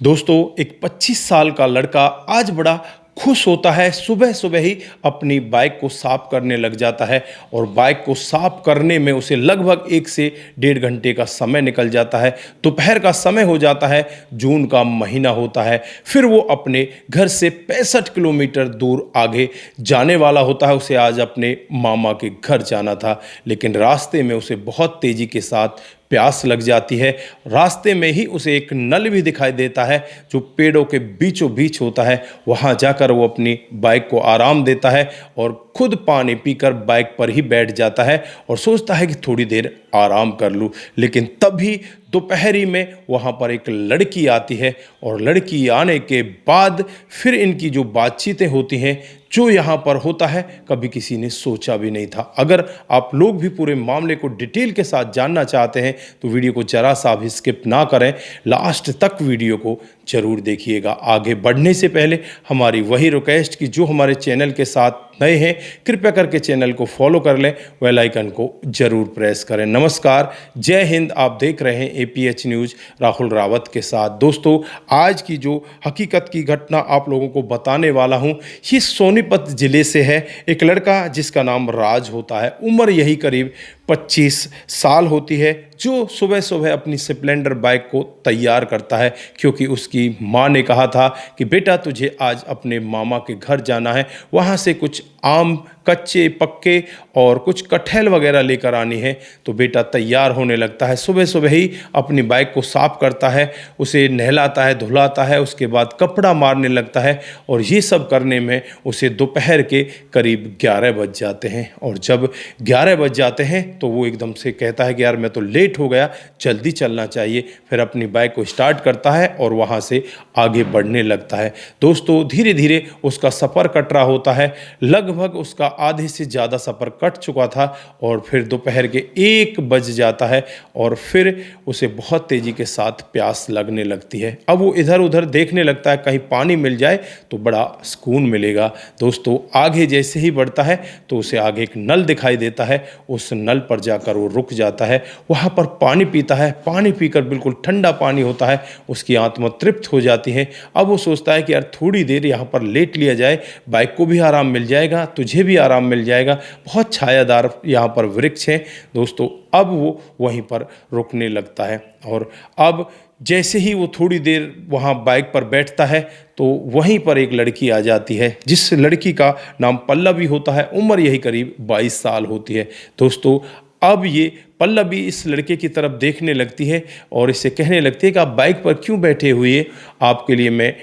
दोस्तों, एक 25 साल का लड़का आज बड़ा खुश होता है। सुबह सुबह ही अपनी बाइक को साफ करने लग जाता है और बाइक को साफ करने में उसे लगभग 1 से 1.5 घंटे का समय निकल जाता है। दोपहर का समय हो जाता है, जून का महीना होता है। फिर वो अपने घर से 65 किलोमीटर दूर आगे जाने वाला होता है। उसे आज अपने मामा के घर जाना था, लेकिन रास्ते में उसे बहुत तेज़ी के साथ प्यास लग जाती है। रास्ते में ही उसे एक नल भी दिखाई देता है जो पेड़ों के बीचों बीच होता है। वहाँ जाकर वो अपनी बाइक को आराम देता है और खुद पानी पीकर बाइक पर ही बैठ जाता है और सोचता है कि थोड़ी देर आराम कर लूँ। लेकिन तभी दोपहरी में वहाँ पर एक लड़की आती है और लड़की आने के बाद फिर इनकी जो बातचीतें होती हैं, जो यहाँ पर होता है, कभी किसी ने सोचा भी नहीं था। अगर आप लोग भी पूरे मामले को डिटेल के साथ जानना चाहते हैं तो वीडियो को जरा सा भी स्किप ना करें, लास्ट तक वीडियो को जरूर देखिएगा। आगे बढ़ने से पहले हमारी वही रिक्वेस्ट कि जो हमारे चैनल के साथ नए हैं, कृपया करके चैनल को फॉलो कर लें, बेल आइकन को जरूर प्रेस करें। नमस्कार, जय हिंद। आप देख रहे हैं APH न्यूज़ राहुल रावत के साथ। दोस्तों, आज की जो हकीकत की घटना आप लोगों को बताने वाला हूं, ये सोनीपत ज़िले से है। एक लड़का जिसका नाम राज होता है, उम्र यही करीब 25 साल होती है, जो सुबह सुबह अपनी स्प्लेंडर बाइक को तैयार करता है क्योंकि उसकी माँ ने कहा था कि बेटा तुझे आज अपने मामा के घर जाना है, वहाँ से कुछ आम कच्चे पक्के और कुछ कटहल वगैरह लेकर आनी है। तो बेटा तैयार होने लगता है, सुबह सुबह ही अपनी बाइक को साफ करता है, उसे नहलाता है, धुलाता है, उसके बाद कपड़ा मारने लगता है और ये सब करने में उसे दोपहर के करीब 11 बज जाते हैं। और जब 11 बज जाते हैं तो वो एकदम से कहता है कि यार मैं तो लेट हो गया, जल्दी चलना चाहिए। फिर अपनी बाइक को स्टार्ट करता है और वहाँ से आगे बढ़ने लगता है। दोस्तों, धीरे धीरे उसका सफ़र कट रहा होता है। लगभग उसका आधे से ज़्यादा सफ़र कट चुका था और फिर दोपहर के 1 बज जाता है और फिर उसे बहुत तेज़ी के साथ प्यास लगने लगती है। अब वो इधर उधर देखने लगता है, कहीं पानी मिल जाए तो बड़ा सुकून मिलेगा। दोस्तों, आगे जैसे ही बढ़ता है तो उसे आगे एक नल दिखाई देता है। उस नल पर जाकर वो रुक जाता है, वहाँ पर पानी पीता है। पानी पीकर बिल्कुल ठंडा पानी होता है, उसकी आत्मा तृप्त हो जाती है। अब वो सोचता है कि यार थोड़ी देर यहाँ पर लेट लिया जाए, बाइक को भी आराम मिल जाएगा, तुझे भी आराम मिल जाएगा, बहुत छायादार यहाँ पर वृक्ष हैं। दोस्तों, अब वो वहीं पर रुकने लगता है और अब जैसे ही वो थोड़ी देर वहाँ बाइक पर बैठता है तो वहीं पर एक लड़की आ जाती है, जिस लड़की का नाम पल्लवी होता है। उम्र यही करीब 22 साल होती है। दोस्तों, अब ये पल्लवी इस लड़के की तरफ देखने लगती है और इसे कहने लगती है कि आप बाइक पर क्यों बैठे हुए हैं, आपके लिए मैं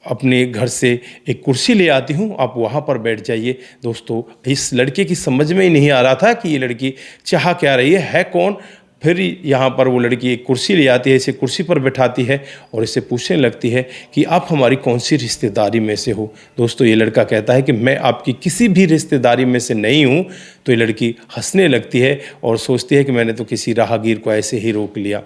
अपने घर से एक कुर्सी ले आती हूँ, आप वहाँ पर बैठ जाइए। दोस्तों, इस लड़के की समझ में ही नहीं आ रहा था कि ये लड़की चाह क्या रही है कौन। फिर यहाँ पर वो लड़की एक कुर्सी ले आती है, इसे कुर्सी पर बैठाती है और इसे पूछने लगती है कि आप हमारी कौन सी रिश्तेदारी में से हो। दोस्तों, ये लड़का कहता है कि मैं आपकी किसी भी रिश्तेदारी में से नहीं हूँ। तो ये लड़की हंसने लगती है और सोचती है कि मैंने तो किसी राहगीर को ऐसे ही रोक लिया।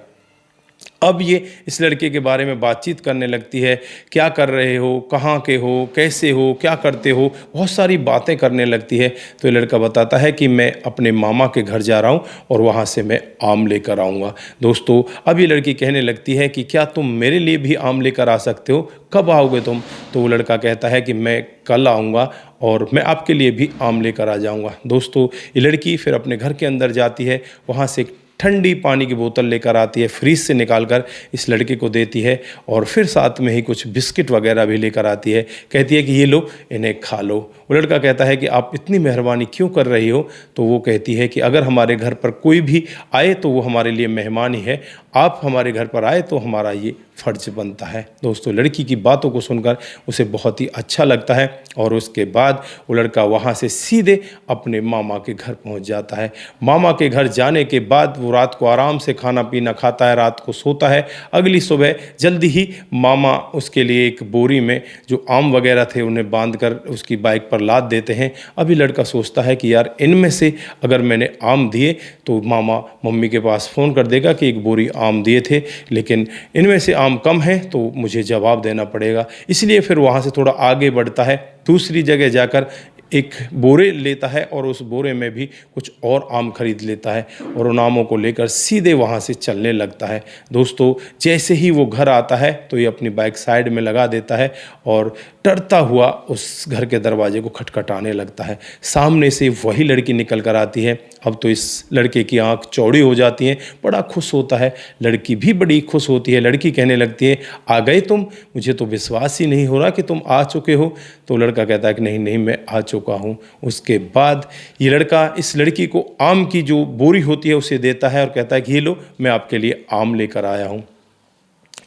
अब ये इस लड़के के बारे में बातचीत करने लगती है, क्या कर रहे हो, कहाँ के हो, कैसे हो, क्या करते हो, बहुत सारी बातें करने लगती है। तो ये लड़का बताता है कि मैं अपने मामा के घर जा रहा हूँ और वहाँ से मैं आम लेकर आऊँगा। दोस्तों, अब ये लड़की कहने लगती है कि क्या तुम मेरे लिए भी आम लेकर आ सकते हो, कब आओगे तुम। तो वो लड़का कहता है कि मैं कल आऊँगा और मैं आपके लिए भी आम लेकर आ जाऊँगा। दोस्तों, ये लड़की फिर अपने घर के अंदर जाती है, वहाँ से ठंडी पानी की बोतल लेकर आती है, फ्रीज से निकालकर इस लड़के को देती है और फिर साथ में ही कुछ बिस्किट वगैरह भी लेकर आती है। कहती है कि ये लो, इन्हें खा लो। वो लड़का कहता है कि आप इतनी मेहरबानी क्यों कर रही हो। तो वो कहती है कि अगर हमारे घर पर कोई भी आए तो वो हमारे लिए मेहमान ही है, आप हमारे घर पर आए तो हमारा ये फ़र्ज बनता है। दोस्तों, लड़की की बातों को सुनकर उसे बहुत ही अच्छा लगता है और उसके बाद वो लड़का वहाँ से सीधे अपने मामा के घर पहुँच जाता है। मामा के घर जाने के बाद वो रात को आराम से खाना पीना खाता है, रात को सोता है। अगली सुबह जल्दी ही मामा उसके लिए एक बोरी में जो आम वगैरह थे उन्हें बांधकर उसकी बाइक पर लाद देते हैं। अभी लड़का सोचता है कि यार इनमें से अगर मैंने आम दिए तो मामा मम्मी के पास फ़ोन कर देगा कि एक बोरी आम दिए थे, लेकिन इनमें से आम कम है तो मुझे जवाब देना पड़ेगा। इसलिए फिर वहाँ से थोड़ा आगे बढ़ता है, दूसरी जगह जाकर एक बोरे लेता है और उस बोरे में भी कुछ और आम खरीद लेता है और उन आमों को लेकर सीधे वहाँ से चलने लगता है। दोस्तों, जैसे ही वो घर आता है तो ये अपनी बाइक साइड में लगा देता है और डरता हुआ उस घर के दरवाजे को खटखटाने लगता है। सामने से वही लड़की निकल कर आती है। अब तो इस लड़के की आंख चौड़ी हो जाती है, बड़ा खुश होता है। लड़की भी बड़ी खुश होती है। लड़की कहने लगती है, आ गए तुम, मुझे तो विश्वास ही नहीं हो रहा कि तुम आ चुके हो। तो लड़का कहता है कि नहीं नहीं, मैं आ चुका हूँ। उसके बाद ये लड़का इस लड़की को आम की जो बोरी होती है उसे देता है और कहता है कि ये लो, मैं आपके लिए आम लेकर आया हूँ।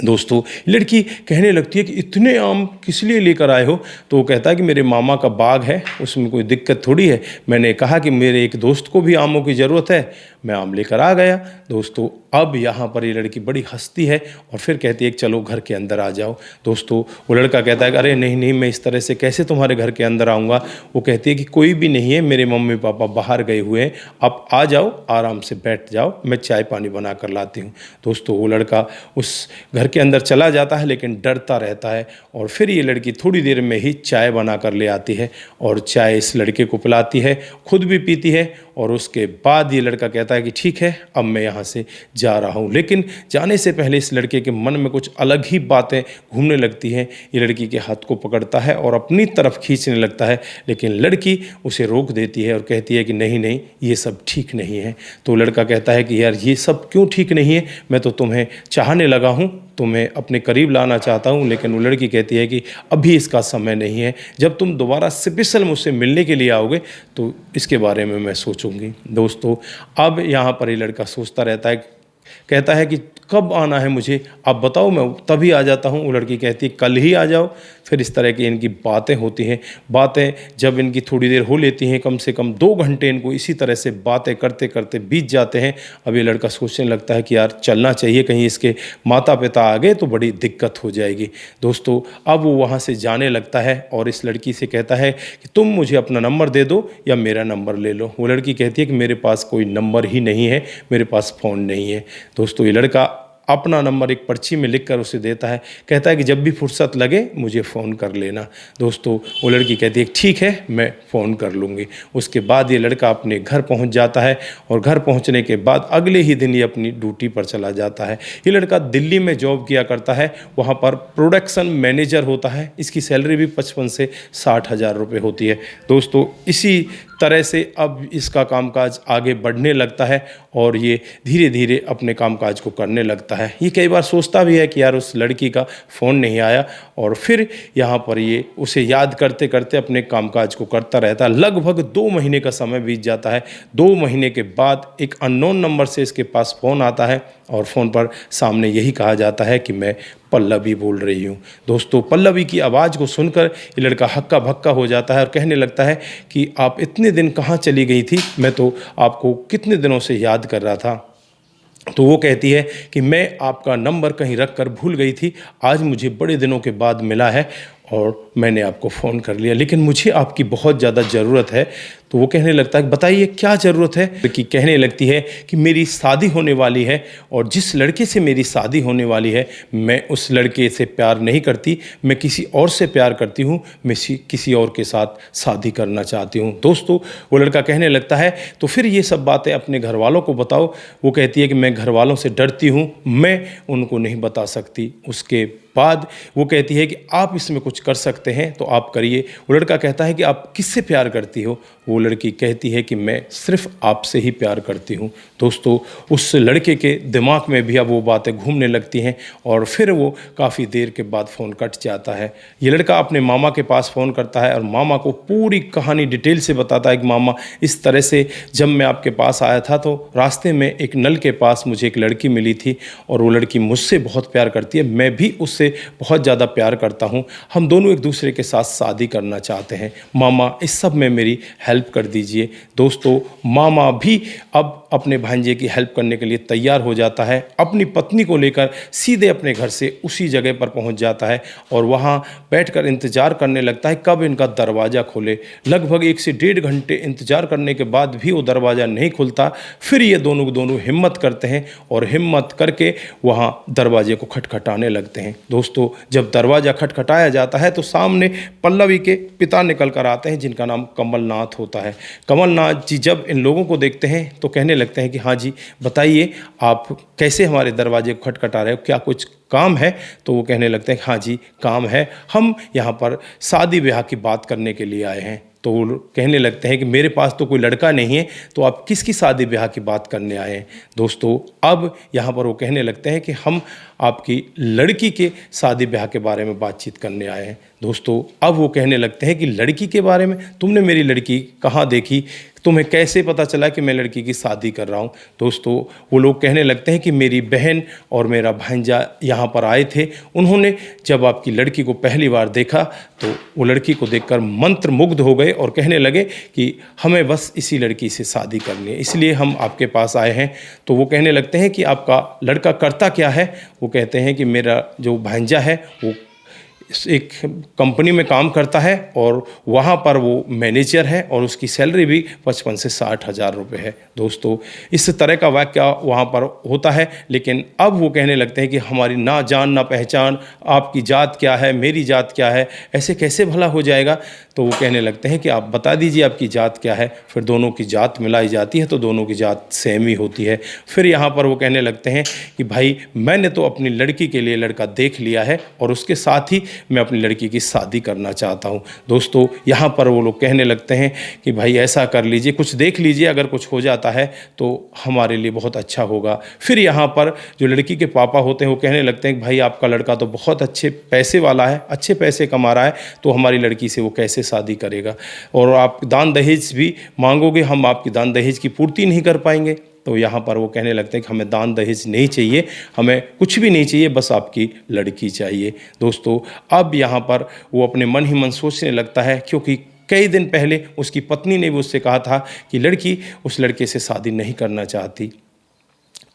दोस्तों, लड़की कहने लगती है कि इतने आम किस लिए लेकर आए हो? तो वो कहता है कि मेरे मामा का बाग है, उसमें कोई दिक्कत थोड़ी है। मैंने कहा कि मेरे एक दोस्त को भी आमों की ज़रूरत है, मैं आम लेकर आ गया। दोस्तों, अब यहाँ पर ये लड़की बड़ी हंसती है और फिर कहती है कि चलो घर के अंदर आ जाओ। दोस्तों, वो लड़का कहता है कि अरे नहीं नहीं, मैं इस तरह से कैसे तुम्हारे घर के अंदर आऊँगा। वो कहती है कि कोई भी नहीं है, मेरे मम्मी पापा बाहर गए हुए हैं, आप आ जाओ, आराम से बैठ जाओ, मैं चाय पानी बना कर लाती हूँ। दोस्तों, वो लड़का उस घर के अंदर चला जाता है लेकिन डरता रहता है और फिर ये लड़की थोड़ी देर में ही चाय बना कर ले आती है और चाय इस लड़के को पिलाती है, खुद भी पीती है। और उसके बाद ये लड़का कहता है कि ठीक है, अब मैं यहाँ से जा रहा हूँ। लेकिन जाने से पहले इस लड़के के मन में कुछ अलग ही बातें घूमने लगती हैं। ये लड़की के हाथ को पकड़ता है और अपनी तरफ खींचने लगता है, लेकिन लड़की उसे रोक देती है और कहती है कि नहीं नहीं, ये सब ठीक नहीं है। तो लड़का कहता है कि यार, ये सब क्यों ठीक नहीं है? मैं तो तुम्हें चाहने लगा हूँ, तुम्हें अपने करीब लाना चाहता हूँ। लेकिन वो लड़की कहती है कि अभी इसका समय नहीं है, जब तुम दोबारा स्पेशल मुझसे मिलने के लिए आओगे तो इसके बारे में मैं सोचूंगी। दोस्तों, अब यहाँ पर ये लड़का सोचता रहता है, कहता है कि कब आना है मुझे, आप बताओ, मैं तभी आ जाता हूँ। वो लड़की कहती है कल ही आ जाओ। फिर इस तरह की इनकी बातें होती हैं। बातें जब इनकी थोड़ी देर हो लेती हैं, कम से कम 2 घंटे इनको इसी तरह से बातें करते करते बीत जाते हैं। अब ये लड़का सोचने लगता है कि यार चलना चाहिए, कहीं इसके माता पिता आ गए तो बड़ी दिक्कत हो जाएगी। दोस्तों, अब वो वहाँ से जाने लगता है और इस लड़की से कहता है कि तुम मुझे अपना नंबर दे दो या मेरा नंबर ले लो। वो लड़की कहती है कि मेरे पास कोई नंबर ही नहीं है, मेरे पास फ़ोन नहीं है। दोस्तों, ये लड़का अपना नंबर एक पर्ची में लिखकर उसे देता है, कहता है कि जब भी फुर्सत लगे मुझे फ़ोन कर लेना। दोस्तों, वो लड़की कहती है ठीक है, मैं फ़ोन कर लूँगी। उसके बाद ये लड़का अपने घर पहुंच जाता है और घर पहुंचने के बाद अगले ही दिन ये अपनी ड्यूटी पर चला जाता है। ये लड़का दिल्ली में जॉब किया करता है, वहाँ पर प्रोडक्शन मैनेजर होता है। इसकी सैलरी भी 55 से 60 हज़ार रुपये होती है। दोस्तों, इसी तरह से अब इसका कामकाज आगे बढ़ने लगता है और ये धीरे धीरे अपने कामकाज को करने लगता है। ये कई बार सोचता भी है कि यार उस लड़की का फ़ोन नहीं आया, और फिर यहाँ पर ये उसे याद करते करते अपने कामकाज को करता रहता है। लगभग 2 महीने का समय बीत जाता है। 2 महीने के बाद एक अननोन नंबर से इसके पास फ़ोन आता है और फ़ोन पर सामने यही कहा जाता है कि मैं पल्लवी बोल रही हूँ। दोस्तों, पल्लवी की आवाज़ को सुनकर ये लड़का हक्का भक्का हो जाता है और कहने लगता है कि आप इतने दिन कहाँ चली गई थी, मैं तो आपको कितने दिनों से याद कर रहा था। तो वो कहती है कि मैं आपका नंबर कहीं रख कर भूल गई थी, आज मुझे बड़े दिनों के बाद मिला है और मैंने आपको फ़ोन कर लिया, लेकिन मुझे आपकी बहुत ज़्यादा ज़रूरत है। तो वो कहने लगता है बताइए क्या ज़रूरत है। लड़की कहने लगती है कि मेरी शादी होने वाली है और जिस लड़के से मेरी शादी होने वाली है, मैं उस लड़के से प्यार नहीं करती, मैं किसी और से प्यार करती हूँ, मैं किसी और के साथ शादी करना चाहती हूँ। दोस्तों, वो लड़का कहने लगता है तो फिर ये सब बातें अपने घर वालों को बताओ। वो कहती है कि मैं घर वालों से डरती हूँ, मैं उनको नहीं बता सकती। उसके बाद वो कहती है कि आप इसमें कुछ कर सकते हैं तो आप करिए। वो लड़का कहता है कि आप किससे प्यार करती हो? वो लड़की कहती है कि मैं सिर्फ आपसे ही प्यार करती हूँ। दोस्तों, उस लड़के के दिमाग में भी अब वो बातें घूमने लगती हैं और फिर वो काफ़ी देर के बाद फ़ोन कट जाता है। ये लड़का अपने मामा के पास फ़ोन करता है और मामा को पूरी कहानी डिटेल से बताता है कि मामा, इस तरह से जब मैं आपके पास आया था तो रास्ते में एक नल के पास मुझे एक लड़की मिली थी और वो लड़की मुझसे बहुत प्यार करती है, मैं भी उससे बहुत ज़्यादा प्यार करता हूँ, हम दोनों एक दूसरे के साथ शादी करना चाहते हैं। मामा, इस सब में मेरी हेल्प कर दीजिए। दोस्तों, मामा भी अब अपने भांजे की हेल्प करने के लिए तैयार हो जाता है। अपनी पत्नी को लेकर सीधे अपने घर से उसी जगह पर पहुंच जाता है और वहां बैठकर इंतज़ार करने लगता है कब इनका दरवाज़ा खोले। लगभग 1 से 1.5 घंटे इंतज़ार करने के बाद भी वो दरवाज़ा नहीं खुलता। फिर ये दोनों हिम्मत करते हैं और हिम्मत करके वहाँ दरवाजे को खटखटाने लगते हैं। दोस्तों जब दरवाज़ा खटखटाया जाता है तो सामने पल्लवी के पिता निकल कर आते हैं, जिनका नाम कमलनाथ होता है। कमलनाथ जी जब इन लोगों को देखते हैं तो कहने लगते हैं कि हाँ जी बताइए, आप कैसे हमारे दरवाजे को खटखटा रहे हो, क्या कुछ काम है? तो वो कहने लगते हैं हाँ जी काम है, हम यहाँ पर शादी ब्याह की बात करने के लिए आए हैं। तो वो कहने लगते हैं कि मेरे पास तो कोई लड़का नहीं है, तो आप किसकी शादी ब्याह की बात करने आए हैं? दोस्तों अब यहाँ पर वो कहने लगते हैं कि हम आपकी लड़की के शादी ब्याह के बारे में बातचीत करने आए हैं। दोस्तों अब वो कहने लगते हैं कि लड़की के बारे में, तुमने मेरी लड़की कहाँ देखी, तुम्हें कैसे पता चला कि मैं लड़की की शादी कर रहा हूँ? दोस्तों वो लोग कहने लगते हैं कि मेरी बहन और मेरा भांजा यहाँ पर आए थे, उन्होंने जब आपकी लड़की को पहली बार देखा तो वो लड़की को देखकर मंत्रमुग्ध हो गए और कहने लगे कि हमें बस इसी लड़की से शादी करनी है, इसलिए हम आपके पास आए हैं। तो वो कहने लगते हैं कि आपका लड़का करता क्या है? वो कहते हैं कि मेरा जो भांजा है वो एक कंपनी में काम करता है और वहाँ पर वो मैनेजर है और उसकी सैलरी भी 55 से 60 हज़ार रुपये है। दोस्तों इस तरह का वाक्य वहाँ पर होता है, लेकिन अब वो कहने लगते हैं कि हमारी ना जान ना पहचान, आपकी जात क्या है, मेरी जात क्या है, ऐसे कैसे भला हो जाएगा? तो वो कहने लगते हैं कि आप बता दीजिए आपकी जात क्या है। फिर दोनों की जात मिलाई जाती है तो दोनों की जात सेम ही होती है। फिर यहाँ पर वो कहने लगते हैं कि भाई मैंने तो अपनी लड़की के लिए लड़का देख लिया है और उसके साथ ही मैं अपनी लड़की की शादी करना चाहता हूँ। दोस्तों यहाँ पर वो लोग कहने लगते हैं कि भाई ऐसा कर लीजिए, कुछ देख लीजिए, अगर कुछ हो जाता है तो हमारे लिए बहुत अच्छा होगा। फिर यहाँ पर जो लड़की के पापा होते हैं वो कहने लगते हैं कि भाई आपका लड़का तो बहुत अच्छे पैसे वाला है, अच्छे पैसे कमा रहा है, तो हमारी लड़की से वो कैसे शादी करेगा, और आप दान दहेज भी मांगोगे, हम आपकी दान दहेज की पूर्ति नहीं कर पाएंगे। तो यहाँ पर वो कहने लगते हैं कि हमें दान दहेज नहीं चाहिए, हमें कुछ भी नहीं चाहिए, बस आपकी लड़की चाहिए। दोस्तों अब यहाँ पर वो अपने मन ही मन सोचने लगता है, क्योंकि कई दिन पहले उसकी पत्नी ने भी उससे कहा था कि लड़की उस लड़के से शादी नहीं करना चाहती।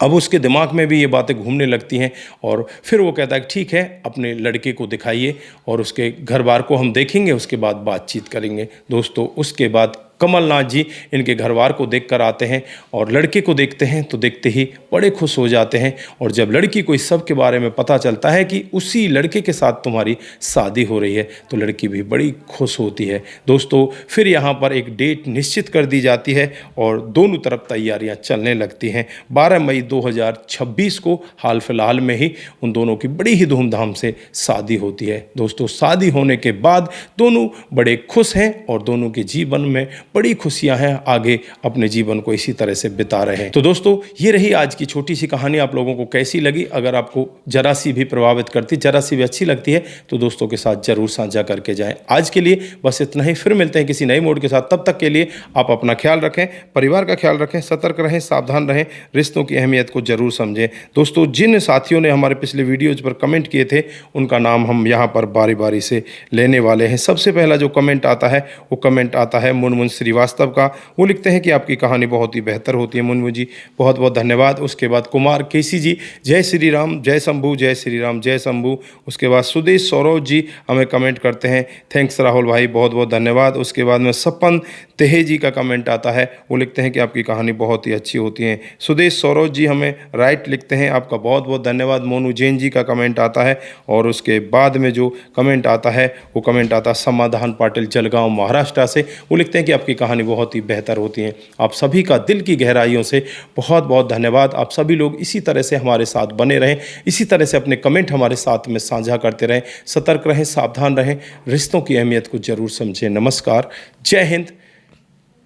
अब उसके दिमाग में भी ये बातें घूमने लगती हैं और फिर वो कहता है कि ठीक है, अपने लड़के को दिखाइए और उसके घर बार को हम देखेंगे, उसके बाद बातचीत करेंगे। दोस्तों उसके बाद कमलनाथ जी इनके घरवार को देखकर आते हैं और लड़के को देखते हैं तो देखते ही बड़े खुश हो जाते हैं। और जब लड़की को इस सब के बारे में पता चलता है कि उसी लड़के के साथ तुम्हारी शादी हो रही है तो लड़की भी बड़ी खुश होती है। दोस्तों फिर यहाँ पर एक डेट निश्चित कर दी जाती है और दोनों तरफ तैयारियाँ चलने लगती हैं। 12 मई 2026 को हाल फिलहाल में ही उन दोनों की बड़ी ही धूमधाम से शादी होती है। दोस्तों शादी होने के बाद दोनों बड़े खुश हैं और दोनों के जीवन में बड़ी खुशियां हैं, आगे अपने जीवन को इसी तरह से बिता रहे हैं। तो दोस्तों ये रही आज की छोटी सी कहानी। आप लोगों को कैसी लगी? अगर आपको जरा सी भी प्रभावित करती, जरा सी भी अच्छी लगती है तो दोस्तों के साथ जरूर साझा करके जाएं। आज के लिए बस इतना ही, फिर मिलते हैं किसी नए मोड के साथ। तब तक के लिए आप अपना ख्याल रखें, परिवार का ख्याल रखें, सतर्क रहें, सावधान रहें, रिश्तों की अहमियत को जरूर समझें। दोस्तों जिन साथियों ने हमारे पिछले वीडियोज पर कमेंट किए थे उनका नाम हम यहाँ पर बारी बारी से लेने वाले हैं। सबसे पहला जो कमेंट आता है वो कमेंट आता है मुनमुन श्रीवास्तव का। वो लिखते हैं कि आपकी कहानी बहुत ही बेहतर होती है मुनमुन जी, बहुत बहुत धन्यवाद। उसके बाद कुमार केसी जी, जय श्री राम, जय शंभू, जय श्री राम, जय शंभू। उसके बाद सुदेश सौरभ जी हमें कमेंट करते हैं, थैंक्स राहुल भाई, बहुत बहुत धन्यवाद। उसके बाद में सपन तेहे जी का कमेंट आता है, वो लिखते हैं कि आपकी कहानी बहुत ही अच्छी होती है। सुदेश सौरभ जी हमें राइट लिखते हैं, आपका बहुत बहुत धन्यवाद। मोनू जैन जी का कमेंट आता है और उसके बाद में जो कमेंट आता है वो कमेंट आता है समाधान पाटिल जलगांव महाराष्ट्र से। वो लिखते हैं कि आपकी कहानी बहुत ही बेहतर होती है। आप सभी का दिल की गहराइयों से बहुत बहुत धन्यवाद। आप सभी लोग इसी तरह से हमारे साथ बने रहें, इसी तरह से अपने कमेंट हमारे साथ में साझा करते रहें। सतर्क रहें, सावधान रहें, रिश्तों की अहमियत को जरूर समझें। नमस्कार, जय हिंद,